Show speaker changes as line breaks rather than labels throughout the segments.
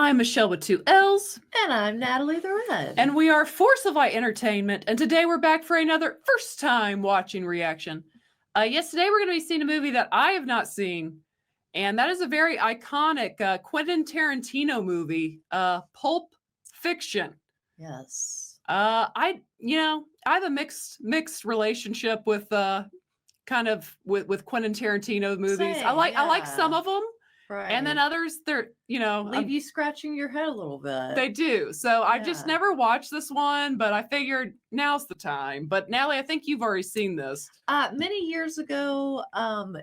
I'm Michelle with 2 L's.
And I'm Natalie the Red.
And we are Force of Light Entertainment. And today we're back for another first time watching reaction. Yes, today we're going to be seeing a movie that I have not seen. And that is a very iconic Quentin Tarantino movie, Pulp Fiction.
Yes.
I have a mixed relationship with with Quentin Tarantino movies.
Same,
I like some of them.
Right.
And then others, they're,
leave you scratching your head a little bit.
They do. So I just never watched this one, but I figured now's the time. But Natalie, I think you've already seen this.
Many years ago,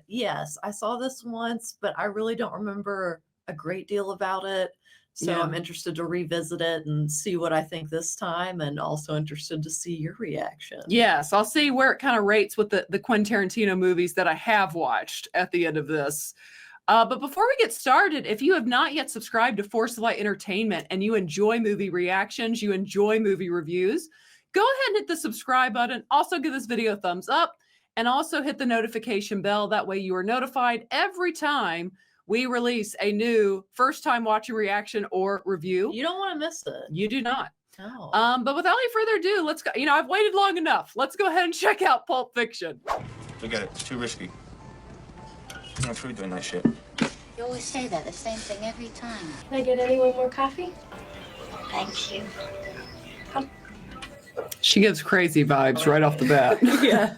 yes, I saw this once, but I really don't remember a great deal about it. So I'm interested to revisit it and see what I think this time, and also interested to see your reaction.
Yes, I'll see where it kind of rates with the Quentin Tarantino movies that I have watched at the end of this. But before we get started, if you have not yet subscribed to Force of Light Entertainment and you enjoy movie reactions, you enjoy movie reviews, go ahead and hit the subscribe button. Also give this video a thumbs up and also hit the notification bell. That way you are notified every time we release a new first time watching reaction or review.
You don't want to miss it.
You do not.
No.
But without any further ado, let's go. I've waited long enough. Let's go ahead and check out Pulp Fiction.
Forget it. It's too risky. I'm through doing that shit.
You always say that, the same thing every time.
Can I get anyone more coffee?
Thank you.
She gives crazy vibes right off the bat.
Yeah.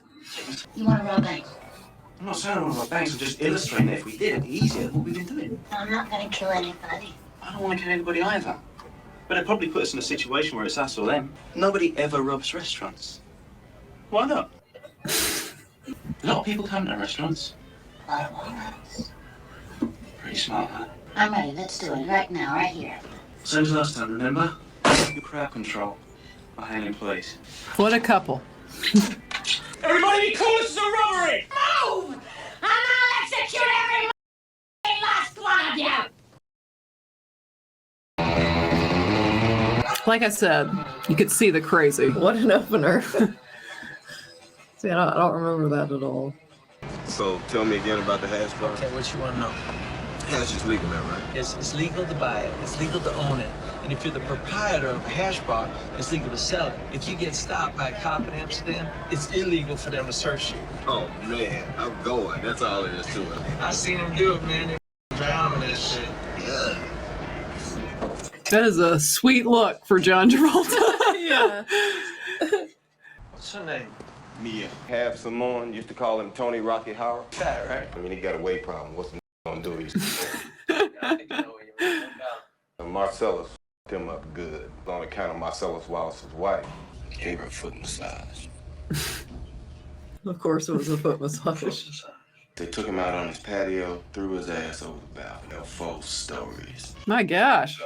You want to rob bank?
I'm not saying I want my banks. I'm just illustrating that if we did, it'd be easier than what we've been doing.
I'm not going to kill anybody.
I don't want to kill anybody either. But it'd probably put us in a situation where it's us or them. Nobody ever robs restaurants. Why not? A lot of people come to restaurants.
A lot of walnuts.
Pretty smart, huh?
I'm ready. Let's do it right now, right here.
Same as last time, remember? Your crowd control. I hang in place.
What a couple.
Everybody be cool, this is a robbery!
Move! And I'll execute every last one of you!
Like I said, you could see the crazy.
What an opener. See, I don't remember that at all.
So tell me again about the hash bar.
Okay, what you want to know?
Hash is legal now, right?
It's legal to buy it. It's legal to own it. And if you're the proprietor of a hash bar, it's legal to sell it. If you get stopped by a cop in Amsterdam, it's illegal for them to search you.
Oh man, I'm going. That's all there is to it.
I seen them do it, man. They drown in that shit.
Yeah.
That is a sweet look for John Travolta.
Yeah.
What's her name?
Mia. Have Simone used to call him Tony Rocky Howard.
Fat, right?
I mean, he got a weight problem. What's the gonna do? He's
I think you know where you're going now.
Marcellus f***ed him up good. On account of Marcellus Wallace's wife. Gave her a foot massage.
Of course, it was a foot massage.
They took him out on his patio, threw his ass over the balcony. No false stories.
My gosh.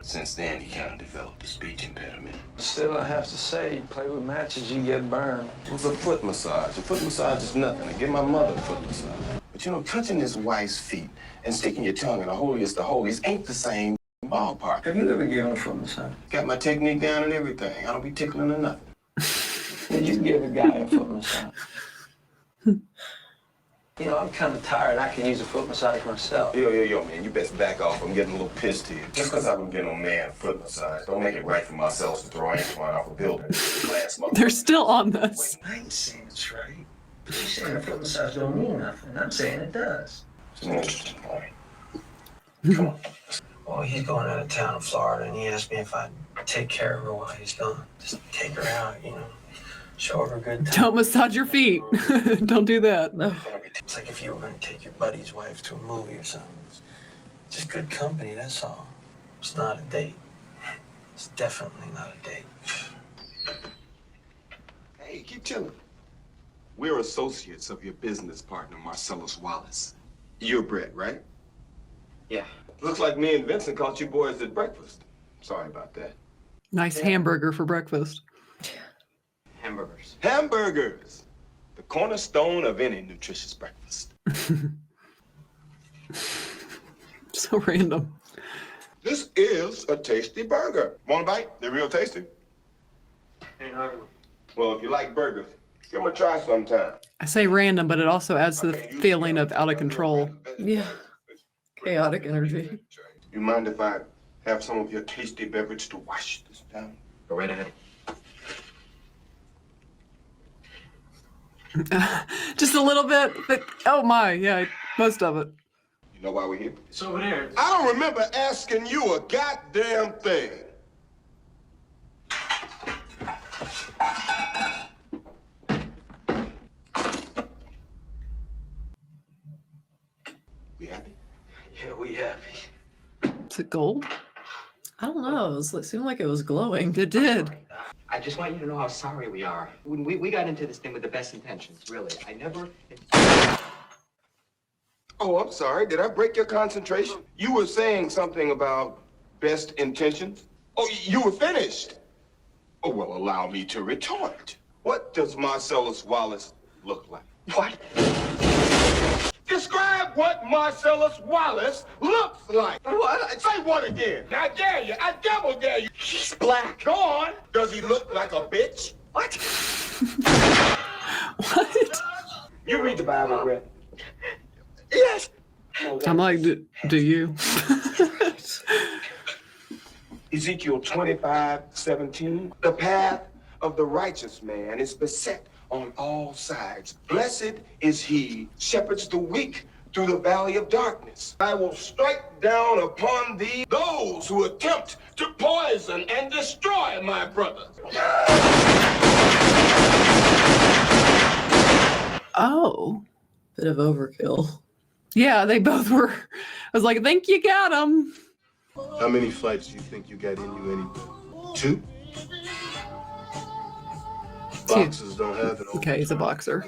Since then, he kind of developed a speech impediment.
Still, I have to say, you play with matches, you get burned.
It was a foot massage. A foot massage is nothing. I give my mother a foot massage. But you know, touching his wife's feet and sticking your tongue in the holiest of holies ain't the same ballpark.
Have you ever given a foot massage?
Got my technique down and everything. I don't be tickling or nothing.
Did you give a guy a foot massage? You know, I'm kind of tired. I can use a foot massage myself.
Yo, man, you best back off. I'm getting a little pissed here. Just because I would get no man a foot massage, don't make it right for myself to throw Antoine off a building.
They're still on this.
I ain't saying it's right. But you're saying a foot massage don't mean nothing. I'm saying it does.
It's an interesting point.
Come on. Well, he's going out of town in Florida, and he asked me if I'd take care of her while he's gone. Just take her out, you know, show her a good time.
Don't massage your feet. Don't do that. No.
It's like if you were going to take your buddy's wife to a movie or something. It's just good company, that's all. It's not a date. It's definitely not a date.
Hey, keep chilling. We're associates of your business partner, Marcellus Wallace. You're Brett, right?
Yeah.
Looks like me and Vincent caught you boys at breakfast. Sorry about that.
Nice hamburger for breakfast.
Hamburgers.
Hamburgers! The cornerstone of any nutritious breakfast.
So random.
This is a tasty burger. Want a bite? They're real tasty.
Ain't hungry.
Well, if you like burgers, give them a try sometime.
I say random, but it also adds to the feeling of out of control.
Yeah. Chaotic energy.
You mind if I have some of your tasty beverage to wash this down?
Go right ahead.
Just a little bit, but oh my, yeah, most of it.
You know why we're here?
It's over there.
I don't remember asking you a goddamn thing. We happy?
Yeah, we happy.
Is it gold?
I don't know. It seemed like it was glowing.
It did.
I just want you to know how sorry we are. When we got into this thing with the best intentions, really. I never...
Oh, I'm sorry. Did I break your concentration? You were saying something about best intentions? Oh, you were finished. Oh, well, allow me to retort. What does Marsellus Wallace look like?
What?
Describe what Marsellus Wallace looks like.
What?
Say what again? I dare you. I double dare you.
He's black.
Go on. Does he look like a bitch?
What?
What?
You read the Bible, Brett.
Yes.
I'm like, do you?
Ezekiel 25:17. The path of the righteous man is beset on all sides. Blessed is he, shepherds the weak through the valley of darkness. I will strike down upon thee those who attempt to poison and destroy my brother.
Oh.
Bit of overkill.
Yeah, they both were. I was like, I think you got him.
How many fights do you think you got in you anyway? 2? Boxers don't have it.
Okay, he's a boxer.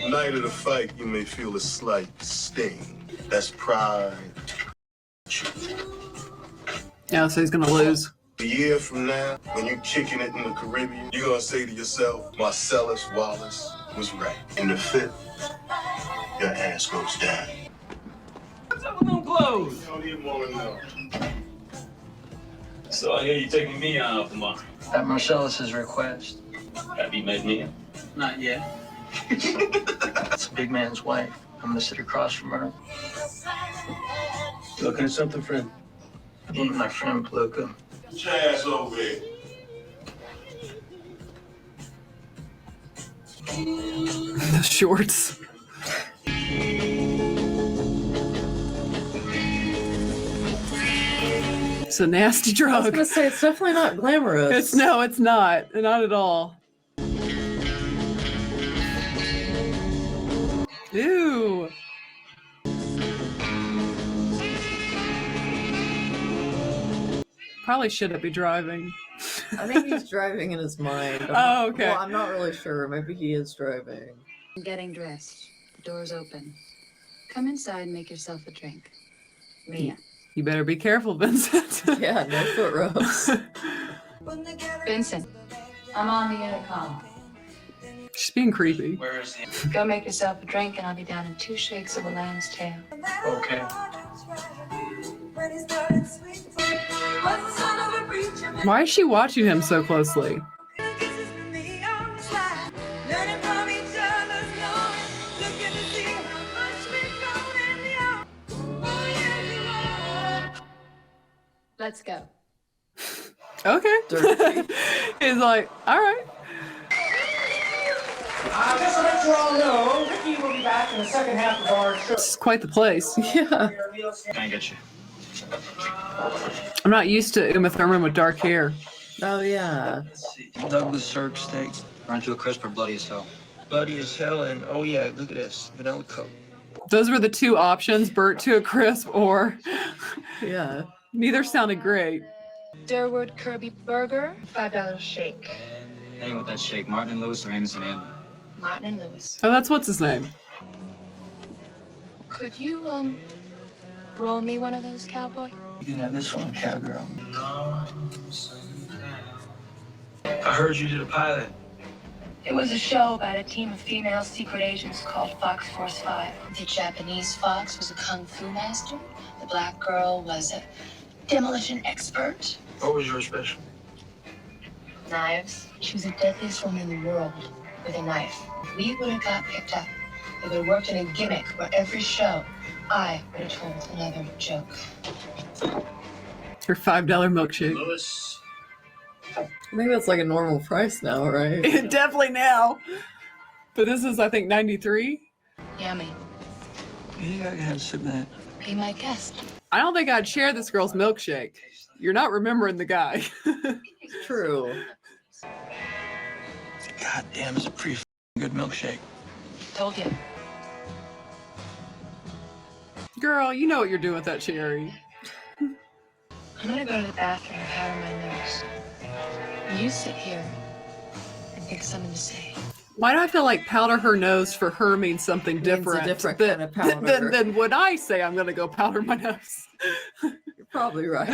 Night of the fight, you may feel a slight sting. That's pride.
Yeah, so he's gonna lose.
A year from now, when you're kicking it in the Caribbean, you're gonna say to yourself, Marsellus Wallace was right. In the 5th, your ass goes down.
What's up with them clothes?
You don't even wanna know.
So I hear you taking me out tomorrow.
At Marcellus's request.
Have you met me?
Not yet. It's a big man's wife. I'm gonna sit across from her.
Looking at something, friend?
Ain't my friend Pluka.
Get your ass over here.
The shorts. It's a nasty
I was
drug.
gonna say it's definitely not glamorous.
It's not. Not at all. Ew. Probably shouldn't be driving.
I think he's driving in his mind.
Oh, okay.
Well, I'm not really sure. Maybe he is driving.
I'm getting dressed. The door's open. Come inside and make yourself a drink. Mia.
You better be careful, Vincent.
Yeah, no foot rubs.
Vincent, I'm on the intercom.
She's being creepy.
Where is the...
Go make yourself a drink and I'll be down in 2 shakes of a lamb's tail.
Okay.
Why is she watching him so closely?
Let's go.
Okay. He's like, all right.
Just to let you all know, Ricky will be back in the second half of our show.
This is quite the place.
Yeah.
Can I get you?
I'm not used to Uma Thurman with dark hair.
Oh, yeah.
Let's see. Douglas Sirk steak.
Burnt to a crisp or bloody as hell?
Bloody as hell, and oh yeah, look at this. Vanilla Coke.
Those were the 2 options, burnt to a crisp or
Yeah.
neither sounded great.
Durwood Kirby Burger, $5 shake.
Hey, with that shake, Martin and Lewis or Amos and Andy?
Martin and Lewis.
Oh, that's what's his name.
Could you, roll me one of those, cowboy?
You can have this one, cowgirl. I heard you did a pilot.
It was a show about a team of female secret agents called Fox Force 5. The Japanese fox was a kung fu master. The black girl was a demolition expert.
What was your special?
Knives. She was the deadliest woman in the world with a knife. We would have got picked up. If it worked in a gimmick where every show I would have told another joke.
Her $5 milkshake.
Lewis.
I think that's like a normal price now, right?
Definitely now. But this is, I think, 93.
Yummy.
Yeah, I have some of that.
Be my guest.
I don't think I'd share this girl's milkshake. You're not remembering the guy.
True.
God damn, it's a pretty good milkshake.
Told you.
Girl, you know what you're doing with that cherry.
I'm gonna go to the bathroom and powder my nose. You sit here and think of something to say.
Why do I feel like powder her nose for her means something
Means a
different,
different
than,
kind of powder.
than when I say I'm going to go powder my nose?
You're probably right.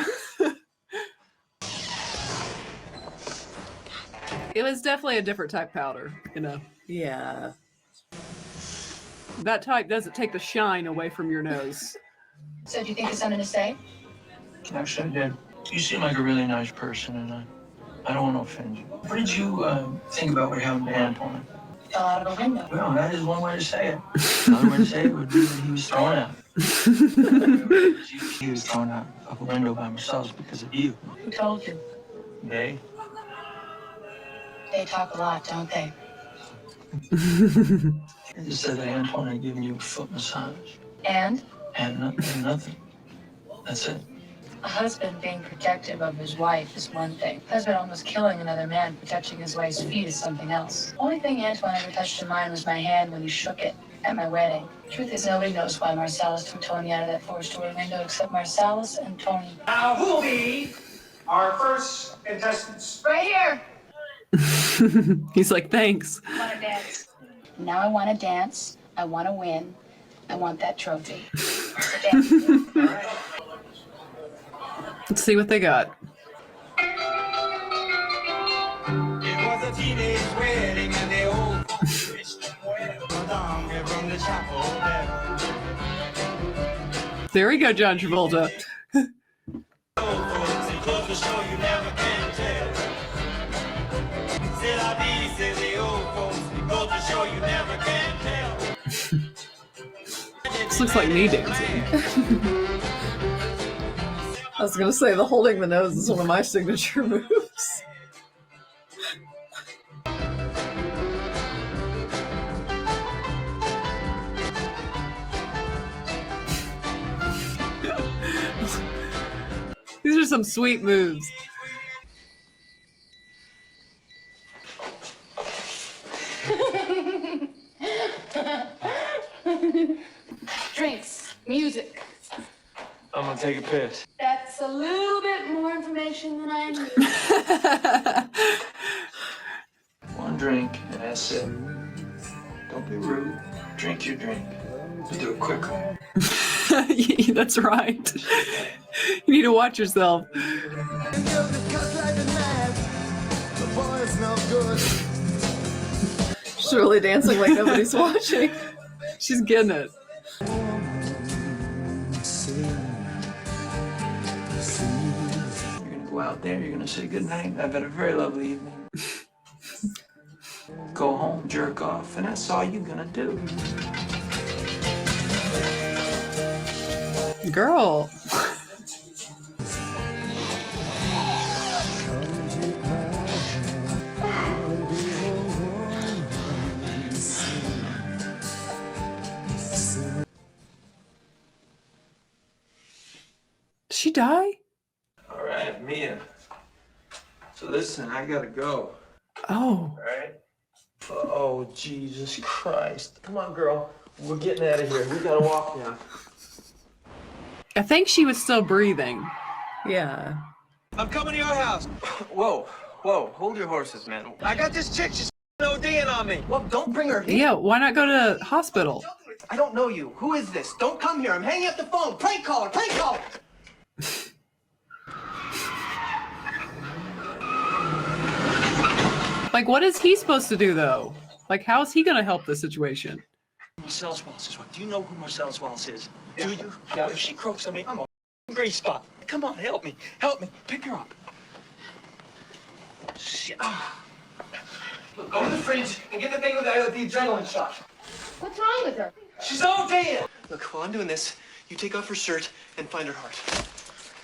It was definitely a different type powder, you know.
Yeah.
That type doesn't take the shine away from your nose.
So do you think of something to say?
Actually, I did. You seem like a really nice person, and I don't want to offend you. What did you think about what happened to Antoine?
Fell out of a window.
Well, that is one way to say it. Another way to say it would be that he was thrown out. He was thrown out of a window by Marsellus because of you.
Who told you?
They?
They talk a lot, don't they?
They just said that Antoine had given you a foot massage.
And
And nothing. That's it.
a husband being protective of his wife is one thing. Husband almost killing another man for touching his wife's feet is something else. Only thing Antoine ever touched of mine was my hand when he shook it at my wedding. Truth is, nobody knows why Marsellus took Tony out of that four-story window except Marsellus and Tony.
Now, who will be our first contestants?
Right here.
He's like, thanks.
I want to dance. Now I want to dance. I want to win. I want that trophy.
Let's see what they got.
It was a teenage wedding and they all from the chapel there.
There we go, John Travolta. This looks like me dancing.
I was gonna say the holding the nose is one of my signature moves.
These are some sweet moves.
Drinks, music.
I'm gonna take a piss.
That's a little bit more information than I need.
One drink, and that's it. Don't be rude. Drink your drink. Just do it quickly.
That's right. You need to watch yourself.
She's really dancing like nobody's watching.
She's getting it.
You're gonna go out there, you're gonna say goodnight. I've had a very lovely evening. Go home, jerk off, and that's all you're gonna do.
Girl. Did she die?
All right, Mia. So listen, I gotta go.
Oh.
All right? Oh, Jesus Christ. Come on, girl. We're getting out of here. We gotta walk now.
I think she was still breathing.
Yeah.
I'm coming to your house.
Whoa, hold your horses, man.
I got this chick, she's ODing on me.
Well, don't bring her here.
Yeah, why not go to hospital?
I don't know you. Who is this? Don't come here. I'm hanging up the phone. Prank caller, prank caller.
Like, what is he supposed to do, though? Like, how is he going to help the situation?
Marcellus Wallace is what? Do you know who Marcellus Wallace is? Do you? Yeah. If she croaks on me, I'm a great spot. Come on, help me. Help me. Pick her up. Shit.
Look, go to the fridge and get the thing with the adrenaline shot.
What's wrong with her?
She's all dead. Look, while I'm doing this, you take off her shirt and find her heart.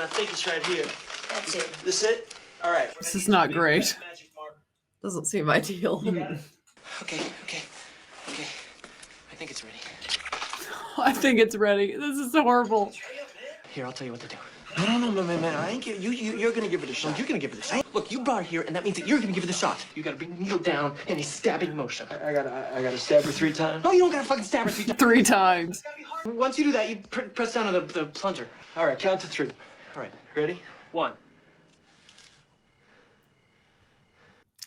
I think it's right here.
That's it.
This it? All right.
This is not great.
Doesn't seem ideal.
Okay. I think it's ready.
I think it's ready. This is horrible.
Here, I'll tell you what to do. No, man. I ain't give you're gonna give it a shot. You're gonna give it a shot. Look, you brought her here, and that means that you're gonna give it a shot. You gotta bring the needle down in a stabbing motion. I gotta stab her 3 times. No, you don't gotta fucking stab her 3 times.
3 times.
Once you do that, you press down on the plunger. All right, count to 3. All right, ready? 1.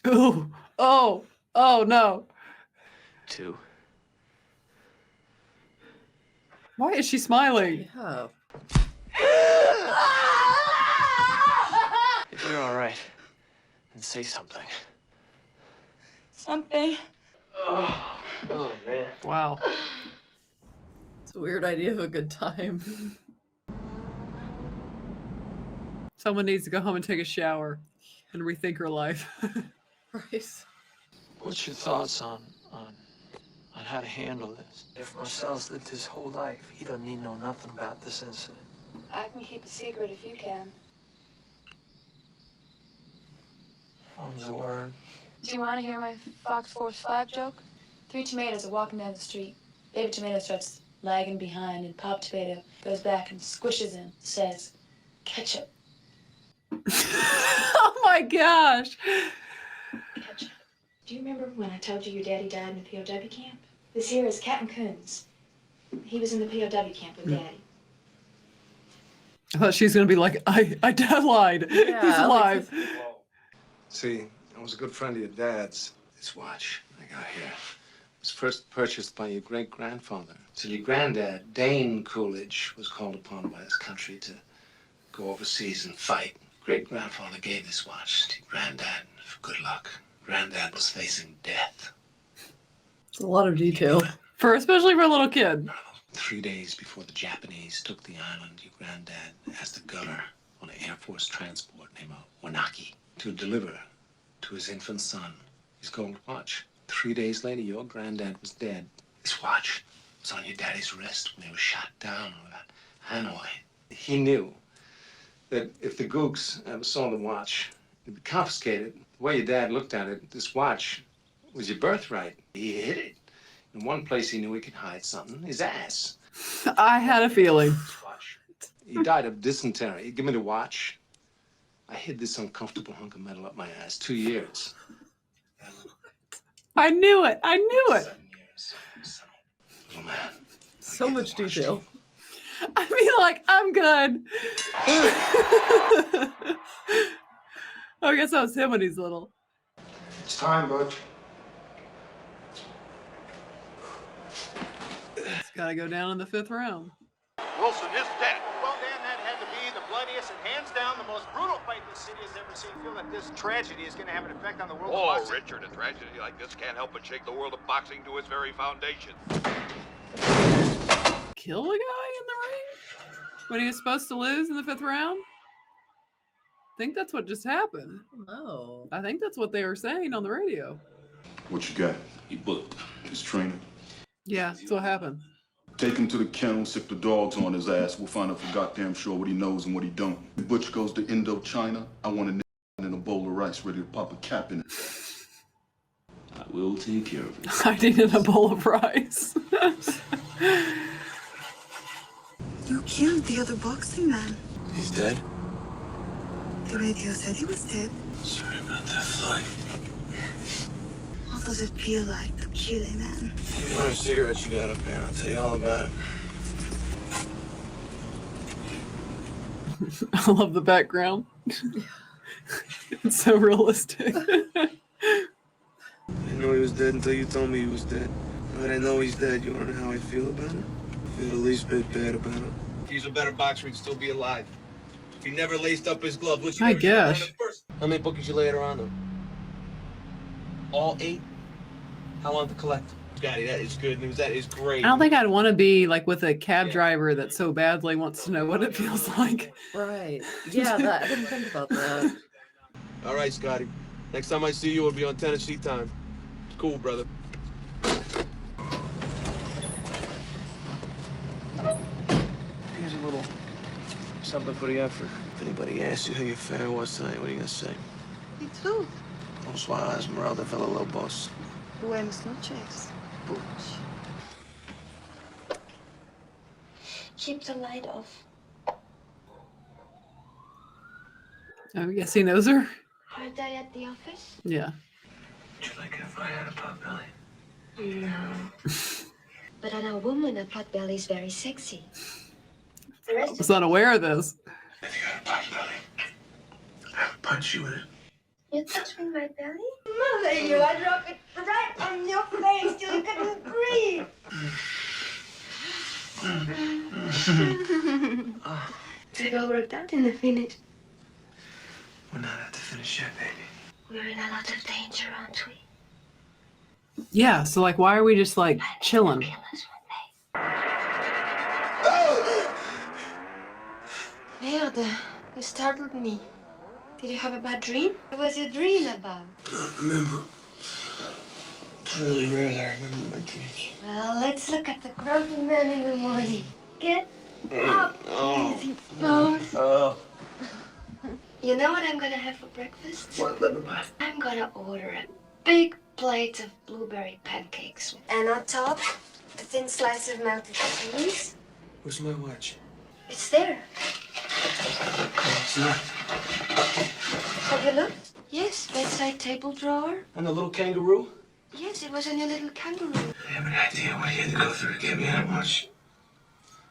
Ooh. Oh no.
2.
Why is she smiling?
Yeah.
If you're all right, then say something.
Something.
Oh man.
Wow.
It's a weird idea of a good time.
Someone needs to go home and take a shower and rethink her life.
Right.
What's your thoughts on how to handle this? If Marsellus lived his whole life, he doesn't need to know nothing about this incident.
I can keep a secret if you can.
Mom's the word.
Do you want to hear my Fox Force 5 joke? 3 tomatoes are walking down the street. Baby tomato starts lagging behind, and Pop Tomato goes back and squishes him, says, "Ketchup."
Oh my gosh.
Ketchup. Do you remember when I told you your daddy died in the POW camp? This here is Captain Coons. He was in the POW camp with Daddy.
I thought she was gonna be like, I lied.
Yeah,
He's alive.
See, I was a good friend of your dad's. This watch I got here was first purchased by your great-grandfather. So your granddad, Dane Coolidge, was called upon by his country to go overseas and fight. Great-grandfather gave this watch to granddad for good luck. Granddad was facing death.
It's a lot of detail.
Especially for a little kid.
3 days before the Japanese took the island, your granddad asked the gunner on an Air Force transport named Wanaki to deliver to his infant son his gold watch. 3 days later, your granddad was dead. This watch was on your daddy's wrist when he was shot down at Hanoi. He knew that if the gooks ever saw the watch, it'd be confiscated. The way your dad looked at it, this watch was your birthright. He hid it. In one place he knew he could hide something, his ass.
I had a feeling.
He died of dysentery. Give me the watch. I hid this uncomfortable hunk of metal up my ass 2 years.
I knew it.
7 years. Little man.
So much detail.
I mean, like, I'm good. I guess that was him when he's little.
It's time, Butch.
It's gotta go down in the 5th round.
Wilson is dead. Well, Dan, that had to be the bloodiest and hands down the most brutal fight this city has ever seen. I feel that this tragedy is going to have an effect on the world of
Oh,
boxing.
Richard, a tragedy like this can't help but shake the world of boxing to its very foundation.
Kill a guy in the ring when he was supposed to lose in the 5th round? I think that's what just happened.
Oh.
I think that's what they were saying on the radio.
What you got? He booked his trainer.
Yeah, that's what happened.
Take him to the kennel, sick the dogs on his ass. We'll find out for goddamn sure what he knows and what he don't. If Butch goes to Indochina, I want a nigga in a bowl of rice ready to pop a cap in it. I will take care of it.
Hiding in a bowl of rice.
You killed the other boxing man.
He's dead?
The radio said he was dead.
Sorry about that flight.
What does it feel like to kill a man?
You want a cigarette you got up there? I'll tell you all about it.
I love the background. It's so realistic.
I didn't know he was dead until you told me he was dead. Now that I know he's dead, you wanna know how I feel about it? I feel the least bit bad about it. If he's a better boxer, he'd still be alive. If he never laced up his glove, would you
I
ever get around
guess.
him first? How many bookies you later on him? All 8? How long to collect? Scotty, that is good news. That is great.
I don't think I'd want to be like with a cab driver that so badly wants to know what it feels like.
Right. Yeah, I didn't think about that.
All right, Scotty. Next time I see you, it'll be on Tennessee time. Cool, brother. Something for the effort. If anybody asks you who your fare was tonight, what are you gonna say?
It's who?
Bonsoir, Esmeralda Villalobos.
Buenas noches.
Butch.
Keep the light off.
I guess he knows her.
Are they at the office?
Yeah.
Would you like it if I had a pot belly?
No. But on a woman, a pot belly is very sexy. The
I
rest
was unaware of this.
If you had a pot belly, I would punch you in it.
You touch me my belly?
Mother, you, I drop it right on your face till you couldn't breathe.
They all worked out in the finish.
We're not at the finish yet, baby.
We're in a lot of danger, aren't we?
Yeah, so like, why are we just like chilling?
Merde, you startled me. Did you have a bad dream? What was your dream about?
I don't remember. It's really rare that I remember my dreams.
Well, let's look at the grumpy man in the morning. Get up,
Oh.
easy bones.
Oh.
You know what I'm gonna have for breakfast?
What, let me buy?
I'm gonna order a big plate of blueberry pancakes. And on top, a thin slice of melted cheese.
Where's my watch?
It's there.
It's not.
Have you looked? Yes, bedside table drawer.
And the little kangaroo?
Yes, it was in your little kangaroo.
I have an idea what he had to go through to get me that watch.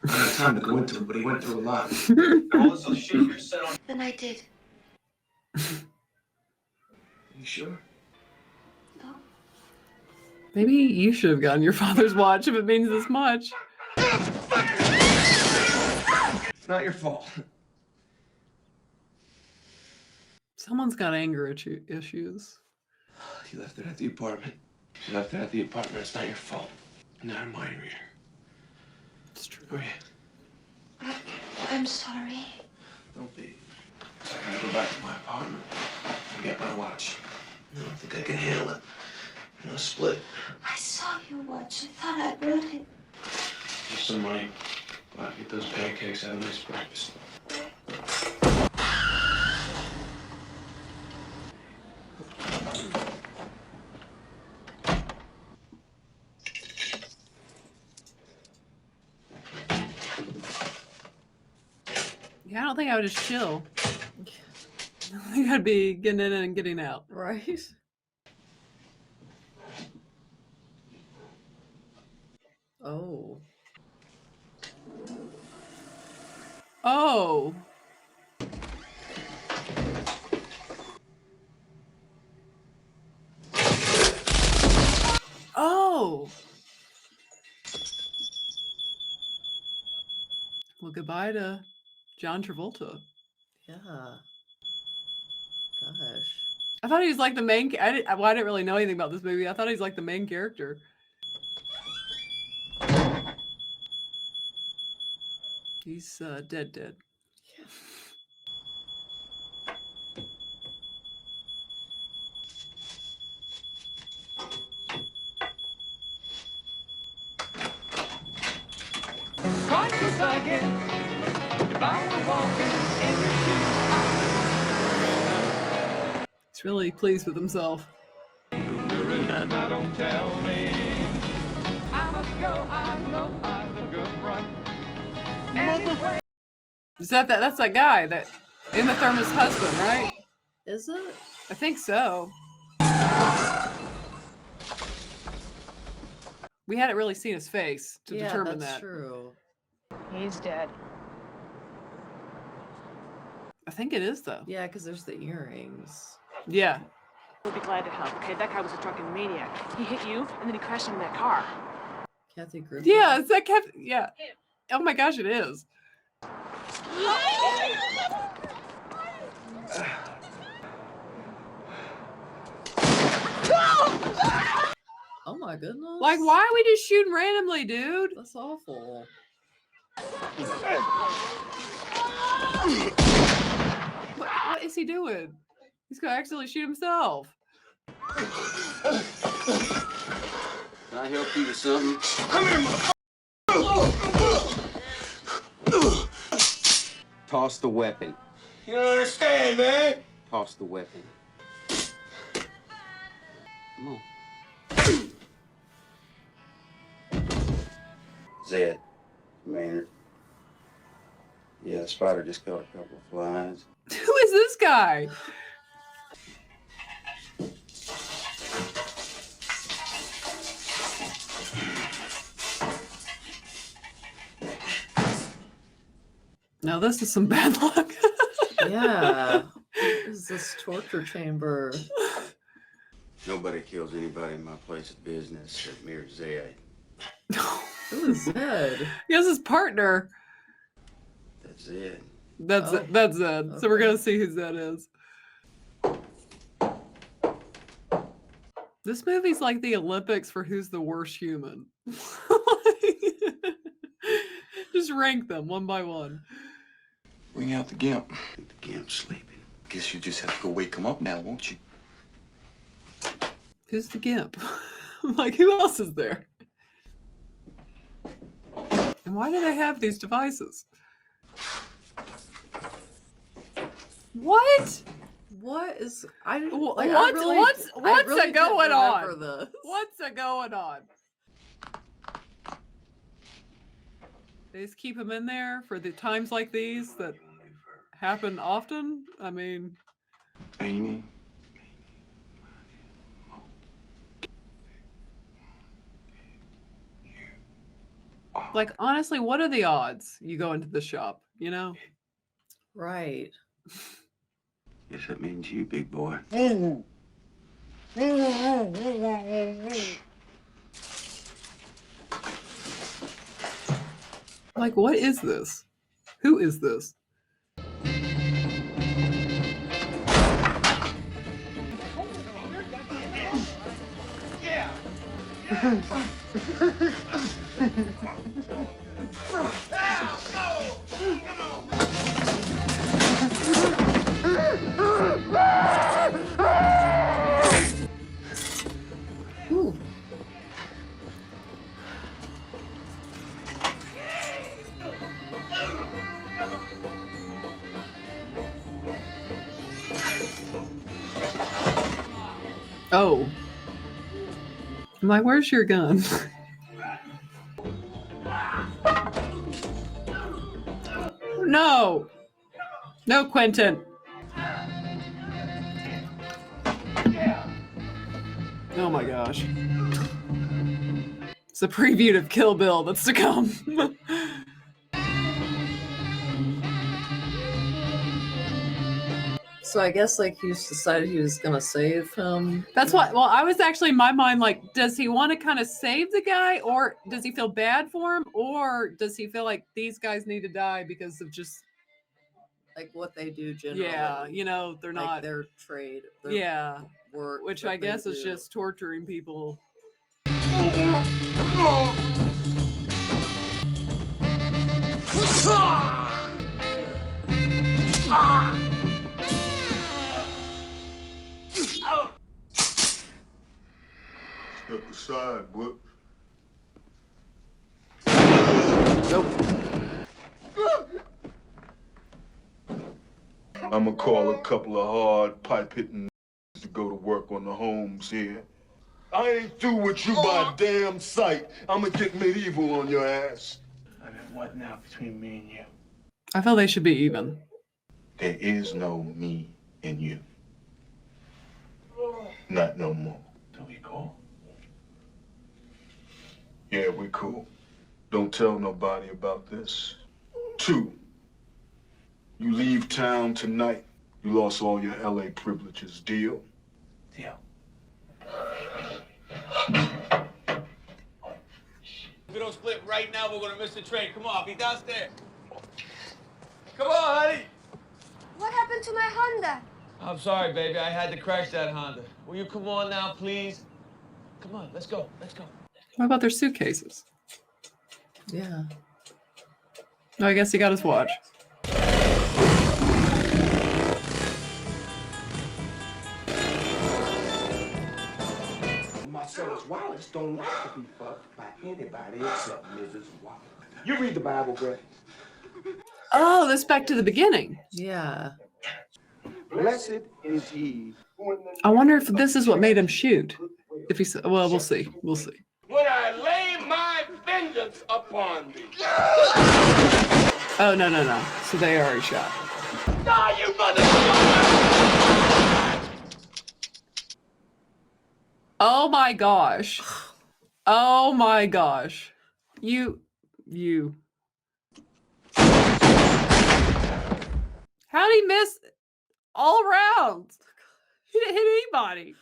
I don't have time to go into it, but he went through a lot.
All this other shit you're set on.
Then I did.
You sure?
Maybe you should have gotten your father's watch if it means this much.
It's not your fault.
Someone's got anger issues.
You left it at the apartment. You left it at the apartment. It's not your fault. Not in mine either.
It's true.
Oh, yeah.
I'm sorry.
Don't be. I gotta go back to my apartment and get my watch. I don't think I can handle it. Split.
I saw your watch. I thought I brought it.
Here's some money. Go out and get those pancakes. Have a nice breakfast.
Yeah, I don't think I would just chill. I think I'd be getting in and getting out.
Right? Oh.
Oh. Oh. Well, goodbye to John Travolta.
Yeah. Gosh.
I thought he was like the main. I didn't really know anything about this movie. I thought he was like the main character. He's dead. He's really pleased with himself. Is that's that guy that Uma Thurman's husband, right?
Is it?
I think so. We hadn't really seen his face to determine
that's
that.
True.
He's dead.
I think it is though.
Yeah, because there's the earrings.
Yeah.
We'll be glad to help. Okay, that guy was a drunken maniac. He hit you, and then he crashed into that car.
Kathy Griffin.
Yeah, is that Kathy? Yeah. Oh my gosh, it is.
Oh my goodness.
Like, why are we just shooting randomly, dude?
That's awful.
What is he doing? He's gonna accidentally shoot himself.
Can I help you with something?
Come here,
Toss the weapon.
You don't understand, man.
Toss the weapon. Come on. Zed, Maynard. Yeah, the spider just caught a couple of flies.
Who is this guy? Now this is some bad luck.
Yeah. What is this torture chamber?
Nobody kills anybody in my place of business except mere Zed.
Who is Zed?
He has his partner.
That's Zed.
That's
Oh,
that's Zed.
okay.
So we're gonna see who Zed is. This movie's like the Olympics for who's the worst human. Just rank them one by one.
Bring out the Gimp.
The Gimp's sleeping.
Guess you just have to go wake him up now, won't you?
Who's the Gimp? Like, who else is there? And why do they have these devices? What?
What is
What's going on?
This.
What's going on? They just keep him in there for the times like these that happen often. I mean,
Amy.
like, honestly, what are the odds you go into the shop, you know?
Right.
Guess that means you, big boy.
Like, what is this? Who is this?
Ooh.
Oh. I'm like, where's your gun? No. No, Quentin. Oh my gosh. It's a preview of Kill Bill that's to come.
So I guess like he just decided he was gonna save him.
That's what, well, I was actually in my mind like, does he want to kind of save the guy, or does he feel bad for him, or does he feel like these guys need to die because of just,
Like what they do generally.
yeah, you know, they're
Like
not,
their trade. Their
yeah,
work.
which
that
I guess
they
is
do.
just torturing people.
Step aside, boy.
Nope.
I'ma call a couple of hard pipe-hitting to go to work on the homes here. I ain't through with you by a damn sight. I'ma get medieval on your ass.
I mean, what now between me and you?
I feel they should be even.
There is no me in you. Not no more.
Do we cool?
Yeah, we cool. Don't tell nobody about this. 2, you leave town tonight. You lost all your LA privileges. Deal?
Deal.
If we don't split right now, we're gonna miss the train. Come on, be downstairs. Come on, honey.
What happened to my Honda?
I'm sorry, baby. I had to crash that Honda. Will you come on now, please? Come on, let's go. Let's go.
What about their suitcases?
Yeah.
No, I guess he got his watch.
Marcellus Wallace don't like to be fucked by anybody except Mrs. Wallace. You read the Bible, Brett.
Oh, that's back to the beginning.
Yeah.
Blessed is he.
I wonder if this is what made him shoot. If he's well, we'll see. We'll see.
When I lay my vengeance upon thee.
Oh no. So they already shot.
Die, you motherfucker!
Oh my gosh. Oh my gosh. You. How'd he miss all rounds? He didn't hit anybody.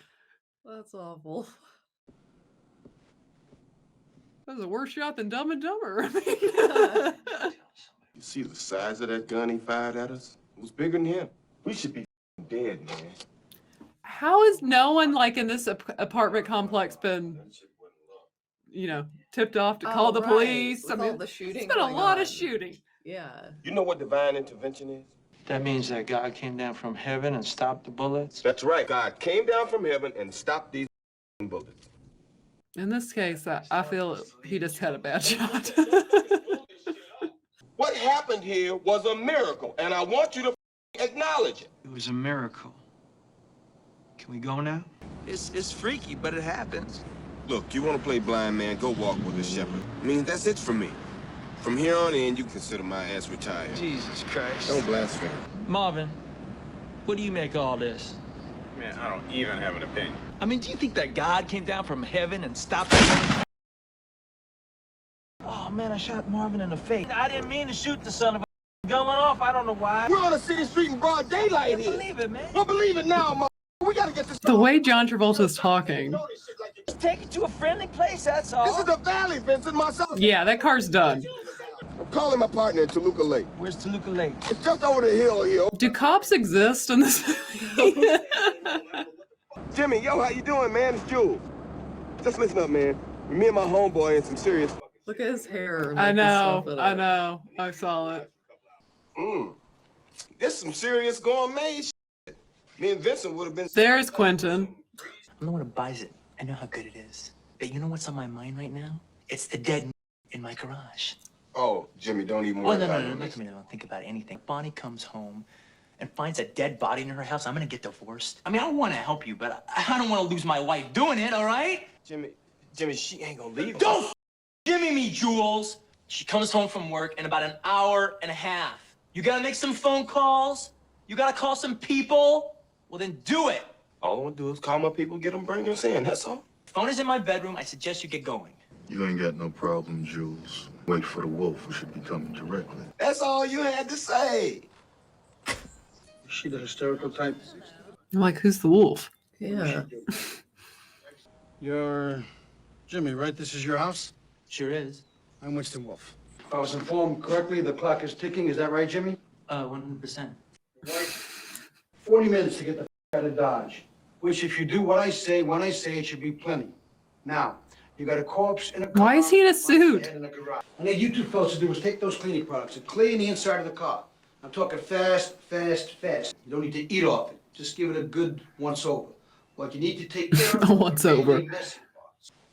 That's awful.
That was a worse shot than Dumb and Dumber.
You see the size of that gun he fired at us? It was bigger than him. We should be dead, man.
How has no one like in this apartment complex been, tipped off to call the police?
With all the shooting
it's been a
going
lot of
on.
shooting.
Yeah.
You know what divine intervention is?
That means that God came down from heaven and stopped the bullets?
That's right. God came down from heaven and stopped these bullets.
In this case, I feel he just had a bad shot.
What happened here was a miracle, and I want you to acknowledge it.
It was a miracle. Can we go now?
It's freaky, but it happens.
Look, you want to play blind man, go walk with a shepherd. I mean, that's it for me. From here on in, you consider my ass retired.
Jesus Christ.
Don't blaspheme.
Marvin, what do you make of all this?
Man, I don't even have an opinion.
I mean, do you think that God came down from heaven and stopped it? Oh, man, I shot Marvin in the face. I didn't mean to shoot the son of a going off. I don't know why.
We're on a city street in broad daylight here.
Believe it, man.
Well, believe it now, mother. We gotta get this.
The way John Travolta's talking.
Just take it to a friendly place, that's all.
This is the valley, Vincent, myself.
Yeah, that car's done.
I'm calling my partner in Toluca Lake.
Where's Toluca Lake?
It's just over the hill here.
Do cops exist in this movie?
Jimmy, yo, how you doing, man? It's Jules. Just listen up, man. Me and my homeboy in some serious.
Look at his hair.
I know. I saw it.
There's some serious gourmet shit. Me and Vincent would have been.
There's Quentin.
I'm the one who buys it. I know how good it is. But you know what's on my mind right now? It's the dead in my garage.
Oh, Jimmy, don't even worry about it.
No, don't think about anything. Bonnie comes home and finds a dead body in her house. I'm gonna get divorced. I mean, I want to help you, but I don't want to lose my life doing it, all right?
Jimmy, she ain't gonna leave us.
Don't Jimmy me, Jules. She comes home from work in about an hour and a half. You gotta make some phone calls. You gotta call some people. Well, then do it.
All I want to do is call my people, get them, bring us in. That's all.
Phone is in my bedroom. I suggest you get going.
You ain't got no problem, Jules. Wait for the wolf, who should be coming directly.
That's all you had to say.
Is she the hysterical type?
I'm like, who's the wolf?
Yeah.
You're Jimmy, right? This is your house?
Sure is.
I'm Winston Wolf. If I was informed correctly, the clock is ticking. Is that right, Jimmy?
100%.
40 minutes to get the out of Dodge. Which, if you do what I say, when I say, it should be plenty. Now, you got a corpse in a car.
Why is he in a suit?
In a garage. I need you two folks to do is take those cleaning products and clean the inside of the car. I'm talking fast. You don't need to eat off it. Just give it a good once over. What you need to take care of.
Once over.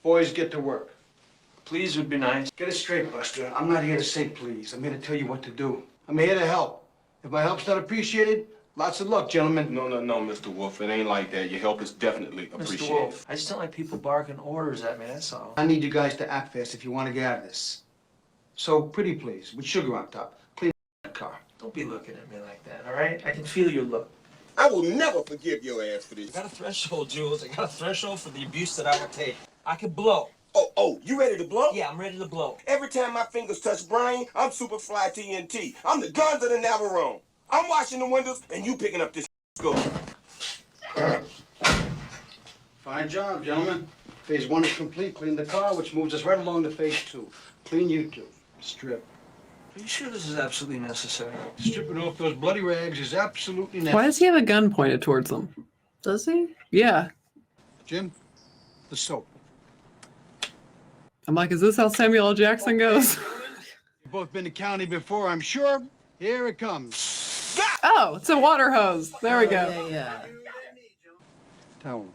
Boys, get to work.
Please would be nice.
Get it straight, Buster. I'm not here to say please. I'm here to tell you what to do. I'm here to help. If my help's not appreciated, lots of luck, gentlemen.
No, Mr. Wolf. It ain't like that. Your help is definitely appreciated.
Mr. Wolf, I just don't like people barking orders at me, that's all.
I need you guys to act fast if you want to get out of this. So, pretty please, with sugar on top. Clean the car.
Don't be looking at me like that, all right? I can feel your look.
I will never forgive your ass for this.
I got a threshold, Jules. I got a threshold for the abuse that I will take. I could blow.
Oh, you ready to blow?
Yeah, I'm ready to blow.
Every time my fingers touch brain, I'm Superfly TNT. I'm the guns of the Navarone. I'm washing the windows, and you picking up this scope.
Fine job, gentlemen. Phase 1 is complete. Clean the car, which moves us right along to phase 2. Clean you two. Strip.
Are you sure this is absolutely necessary?
Stripping off those bloody rags is absolutely necessary.
Why does he have a gun pointed towards him?
Does he?
Yeah.
Jim, the soap.
I'm like, is this how Samuel L. Jackson goes?
You've both been to county before, I'm sure. Here it comes.
Oh, it's a water hose. There we go.
Yeah.
Towel.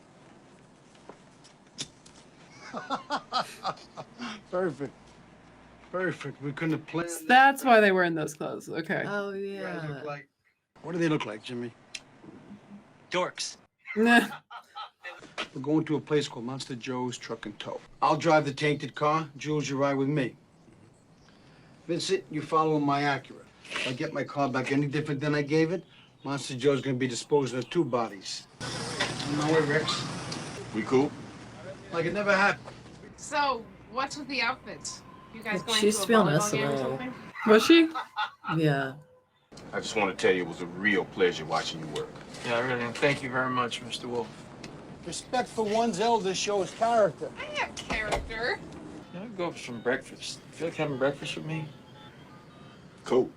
Perfect. Perfect. We couldn't have planned.
That's why they were in those clothes. Okay.
Oh
You guys
yeah.
look like. What do they look like, Jimmy?
Dorks.
Nah.
We're going to a place called Monster Joe's Truck and Tow. I'll drive the tainted car. Jules, you ride with me. Vincent, you follow my Acura. If I get my car back any different than I gave it, Monster Joe's gonna be disposing of 2 bodies. On my way, Rex.
We cool?
Like it never happened.
So, what's with the outfits? You guys going
She used
to
to be
a
on
volleyball game or
SNL.
something?
Was she?
Yeah.
I just want to tell you it was a real pleasure watching you work.
Yeah, really. Thank you very much, Mr. Wolf.
Respect for one's elders shows character.
I have character.
Yeah, I'd go for some breakfast. Feel like having breakfast with me?
Cool.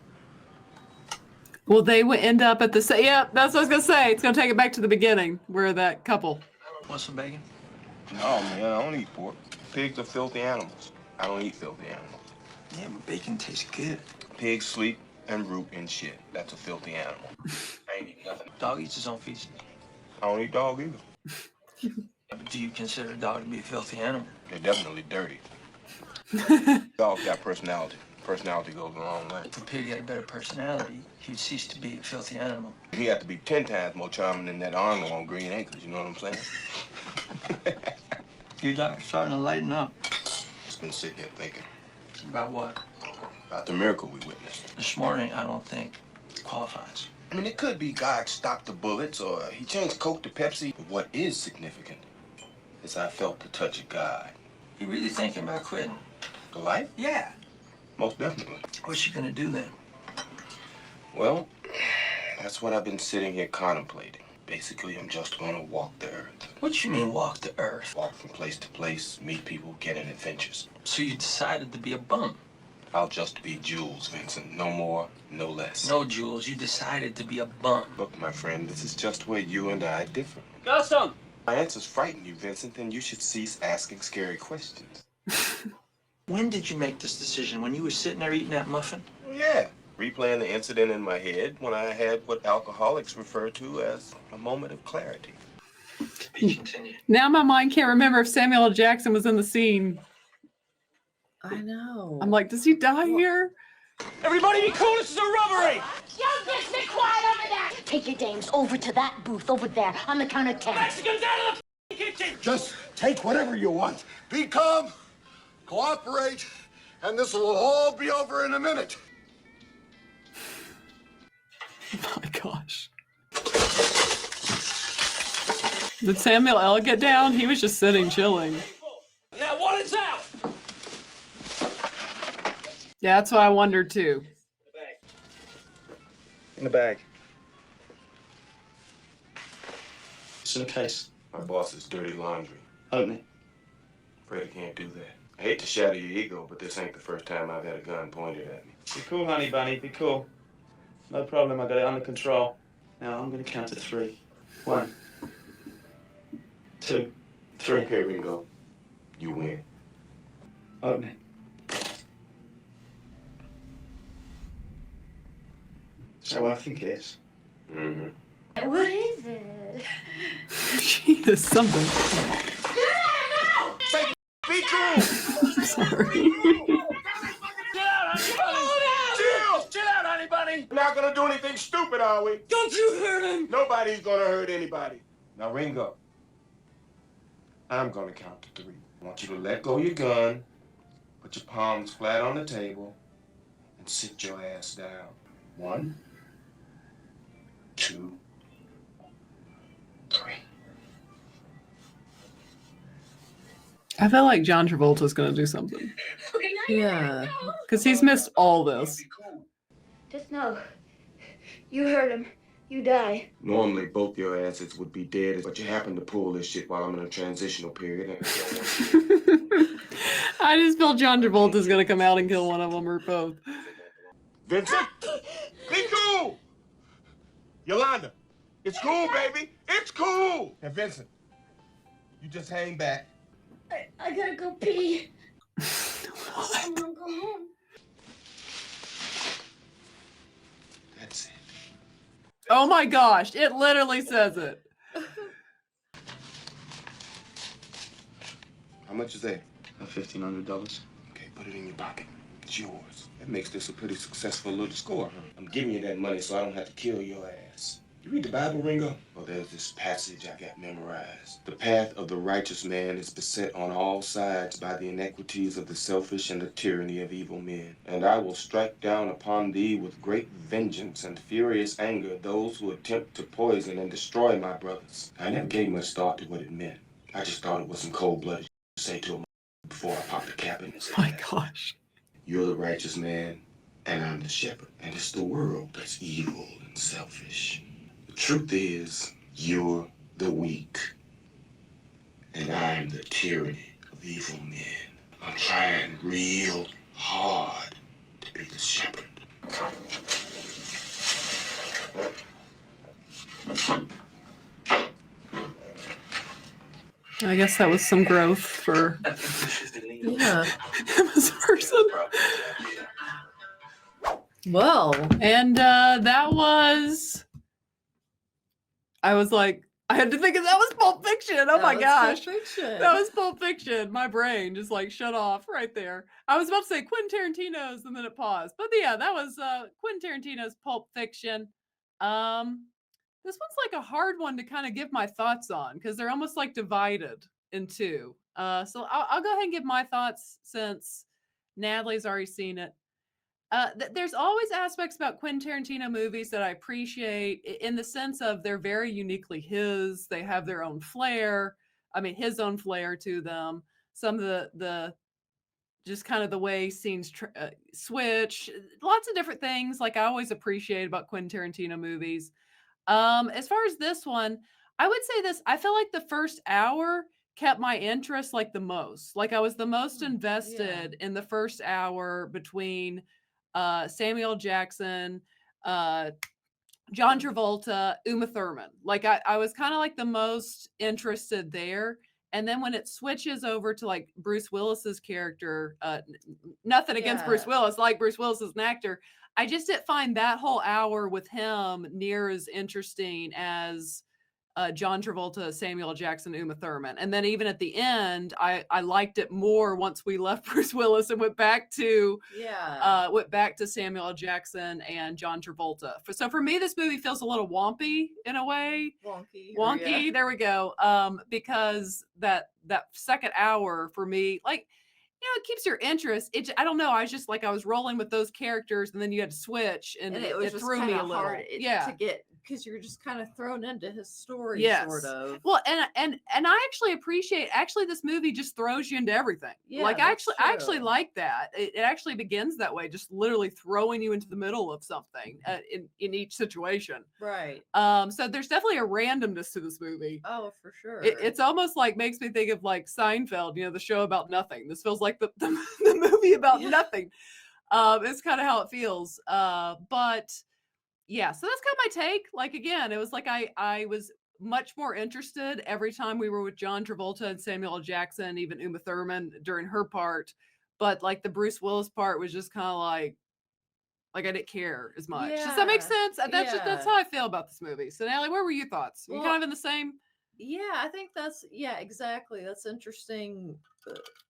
Will they end up at the same? Yeah, that's what I was gonna say. It's gonna take it back to the beginning, where that couple.
Want some bacon?
No, man, I don't eat pork. Pigs are filthy animals. I don't eat filthy animals.
Yeah, but bacon tastes good.
Pigs sleep and root in shit. That's a filthy animal. I ain't eating nothing.
Dog eats his own feces.
I don't eat dog either.
But do you consider a dog to be a filthy animal?
They're definitely dirty. Dogs got personality. Personality goes a long way.
If a pig had a better personality, he'd cease to be a filthy animal.
He had to be 10 times more charming than that Arnold on Green Acres, you know what I'm saying?
You're starting to lighten up.
Just been sitting here thinking
About what?
about the miracle we witnessed.
This morning, I don't think qualifies.
I mean, it could be God stopped the bullets or he changed Coke to Pepsi. But what is significant is I felt the touch of God.
You really thinking about quitting?
The life?
Yeah.
Most definitely.
What's you gonna do then?
Well, that's what I've been sitting here contemplating. Basically, I'm just gonna walk the earth.
What you mean walk the earth?
Walk from place to place, meet people, get in adventures.
So you decided to be a bum?
I'll just be Jules, Vincent. No more, no less.
No, Jules, you decided to be a bum.
Look, my friend, this is just where you and I differ.
Gaston!
My answers frighten you, Vincent, then you should cease asking scary questions.
When did you make this decision? When you were sitting there eating that muffin?
Well, yeah. Replaying the incident in my head when I had what alcoholics refer to as a moment of clarity.
Now my mind can't remember if Samuel L. Jackson was in the scene.
I know.
I'm like, does he die here?
Everybody be cool, this is a robbery!
You just be quiet over there! Take your dames over to that booth over there on the count of 10.
Mexicans out of the kitchen!
Just take whatever you want. Be calm, cooperate, and this will all be over in a minute.
Oh my gosh. Did Samuel L. get down? He was just sitting, chilling.
Now, what is out?
Yeah, that's what I wondered too.
In the bag. It's in a case.
My boss's dirty laundry.
Open it.
Afraid I can't do that. I hate to shatter your ego, but this ain't the first time I've had a gun pointed at me.
Be cool, honey bunny. Be cool. No problem. I got it under control. Now I'm gonna count to 3. 1, 2, 3.
Okay, Ringo. You win.
Open it. Is that what I think it is?
Mm-hmm.
What is it?
She is something.
Say, be cool!
I'm sorry.
Chill out, honey bunny! Chill out, honey bunny!
We're not gonna do anything stupid, are we?
Don't you hurt him!
Nobody's gonna hurt anybody. Now, Ringo, I'm gonna count to 3. I want you to let go your gun, put your palms flat on the table, and sit your ass down. 1, 2, 3.
I feel like John Travolta's gonna do something.
Yeah.
Because he's missed all this.
Just know, you hurt him. You die.
Normally, both your asses would be dead, but you happen to pull this shit while I'm in a transitional period.
I just feel John Travolta's gonna come out and kill one of them or both.
Vincent, be cool! Yolanda, it's cool, baby. It's cool. Now, Vincent, you just hang back.
I gotta go pee. I'm gonna go home.
That's it.
Oh my gosh, it literally says it.
How much is that?
$1,500.
Okay, put it in your pocket. is yours. That makes this a pretty successful little score, huh? I'm giving you that money so I don't have to kill your ass. You read the Bible, Ringo? Well, there's this passage I got memorized. The path of the righteous man is beset on all sides by the inequities of the selfish and the tyranny of evil men. And I will strike down upon thee with great vengeance and furious anger those who attempt to poison and destroy my brothers. I never gave much thought to what it meant. I just thought it was some cold-blooded to say to him before I popped the cap in his head.
My gosh.
You're the righteous man, and I'm the shepherd. And it's the world that's evil and selfish. The truth is, you're the weak, and I'm the tyranny of evil men. I'm trying real hard to be the shepherd.
I guess that was some growth for
Yeah.
him as a person.
Well,
and that was. I was like, I had to think that was Pulp Fiction. Oh
That
my
was
gosh.
Pulp Fiction.
That was Pulp Fiction. My brain just like shut off right there. I was about to say Quentin Tarantino's and then it paused. But yeah, that was Quentin Tarantino's Pulp Fiction. This one's like a hard one to kind of give my thoughts on because they're almost like divided in two. So I'll go ahead and give my thoughts since Natalie's already seen it. There's always aspects about Quentin Tarantino movies that I appreciate in the sense of they're very uniquely his. They have their own flair. I mean, his own flair to them. Some of the just kind of the way scenes switch. Lots of different things. Like I always appreciate about Quentin Tarantino movies. As far as this one, I would say this. I feel like the first hour kept my interest like the most. Like I was the most invested in the first hour between Samuel Jackson, John Travolta, Uma Thurman. Like I was kind of like the most interested there. And then when it switches over to like Bruce Willis's character, nothing against Bruce Willis, like Bruce Willis as an actor, I just didn't find that whole hour with him near as interesting as John Travolta, Samuel Jackson, Uma Thurman. And then even at the end, I liked it more once we left Bruce Willis and went back to Samuel L. Jackson and John Travolta. So for me, this movie feels a little wompy in a way. Wonky. Yeah. There we go. Because that second hour for me, like, you know, it keeps your interest. I don't know. I was just like, I was rolling with those characers and then you had to switch and
it was
it
just
threw me a little.
hard to get, because you're just kind of thrown into his story, sort of.
Well, and I actually appreciate this movie just throws you into everything.
Yeah,
like I actually like that. It actually begins that way, just literally throwing you into the middle of something in each situation.
Right.
So there's definitely a randomness to this movie.
Oh, for sure.
It's almost like makes me think of like Seinfeld, you know, the show about nothing. This feels like the movie about nothing. It's kind of how it feels. But yeah, so that's kind of my take. Like, again, it was like I was much more interested every time we were with John Travolta and Samuel L. Jackson, even Uma Thurman during her part. But like the Bruce Willis part was just kind of like I didn't care as much. Does that make sense? That's how I feel about this movie. So Natalie, where were your thoughts? Were you kind of in the same?
Yeah, I think exactly. That's interesting.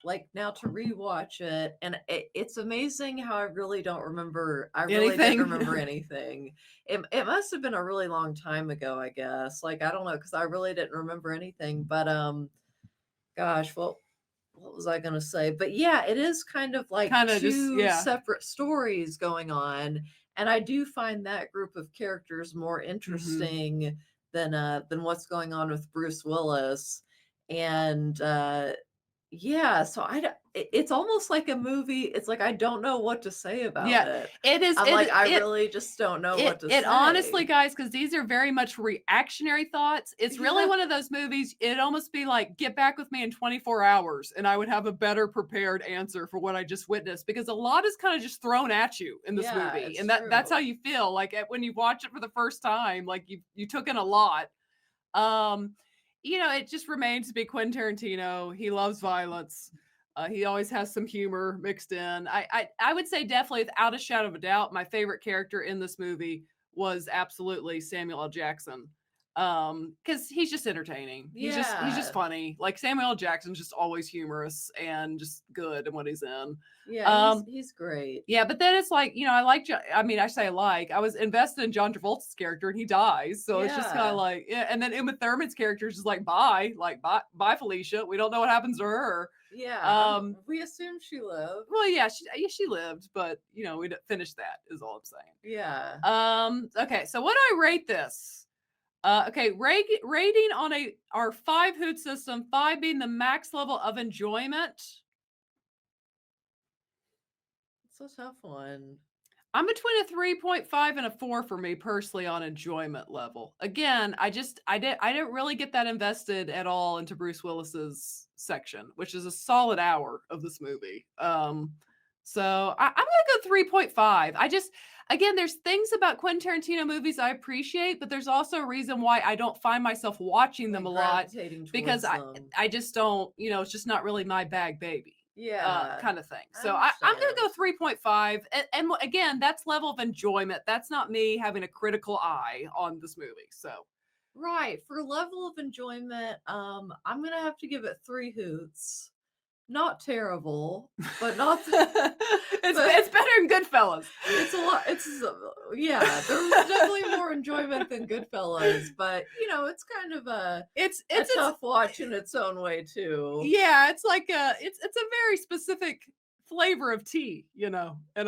Like now to rewatch it, and it's amazing how I really don't remember. I really don't remember anything. It must have been a really long time ago, I guess. Like I don't know, because I really didn't remember anything. But gosh, well, what was I going to say? But yeah, it is kind of like two separate stories going on, and I do find that group of characters more interesting than what's going on with Bruce Willis. And so it's almost like a movie. It's like I don't know what to say about it.
It is.
I really just don't know what to say.
It honestly, guys, because these are very much reactionary thoughts. It's really one of those movies. It'd almost be like, get back with me in 24 hours, and I would have a better prepared answer for what I just witnessed. Because a lot is kind of just thrown at you in this movie, and that's how you feel. Like when you watch it for the first time, like you took in a lot. You know, it just remains to be Quentin Tarantino. He loves violence. He always has some humor mixed in. I would say definitely, without a shadow of a doubt, my favorite character in this movie was absolutely Samuel L. Jackson. Because he's just entertaining. He's just funny. Like Samuel L. Jackson's just always humorous and just good in what he's in.
Yeah, he's great.
Yeah, but then it's like, I was invested in John Travolta's character and he dies. So it's just kind of like, yeah. And then Uma Thurman's character is just like, bye, Felicia. We don't know what happens to her.
Yeah. We assume she lived.
Well, yeah, she lived, but we didn't finish that is all I'm saying.
Yeah.
Okay, so what do I rate this? Okay, rating on our 5 hoot system, 5 being the max level of enjoyment.
It's a tough one.
I'm between a 3.5 and a 4 for me personally on enjoyment level. Again, I didn't really get that invested at all into Bruce Willis's section, which is a solid hour of this movie. So I'm gonna go 3.5. Again, there's things about Quentin Tarantino movies I appreciate, but there's also a reason why I don't find myself watching them a lot because I just don't, it's just not really my bag, baby.
Yeah.
Kind of thing. So I'm going to go 3.5. And again, that's level of enjoyment. That's not me having a critical eye on this movie. So.
Right. For level of enjoyment, I'm going to have to give it 3 hoots. Not terrible, but not.
It's better than Goodfellas.
It's a lot. Yeah. There's definitely more enjoyment than Goodfellas, but it's kind of a tough watch in its own way too.
Yeah, it's like it's a very specific flavor of tea, and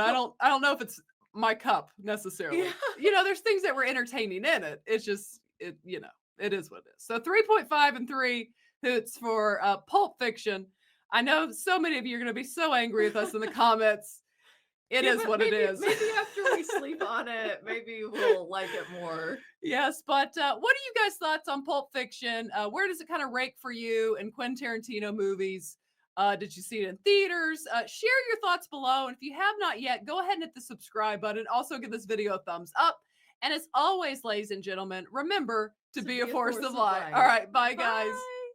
I don't know if it's my cup necessarily.
Yeah.
There's things that were entertaining in it. It's just it is what it is. So 3.5 and 3 hoots for Pulp Fiction. I know so many of you are going to be so angry with us in the comments. It is what it is.
Maybe after we sleep on it, maybe we'll like it more.
Yes, but what are you guys' thoughts on Pulp Fiction? Where does it kind of rank for you in Quentin Tarantino movies? Did you see it in theaters? Share your thoughts below. And if you have not yet, go ahead and hit the subscribe button. Also give this video a thumbs up. And as always, ladies and gentlemen, remember to be a force of light. All right, bye guys.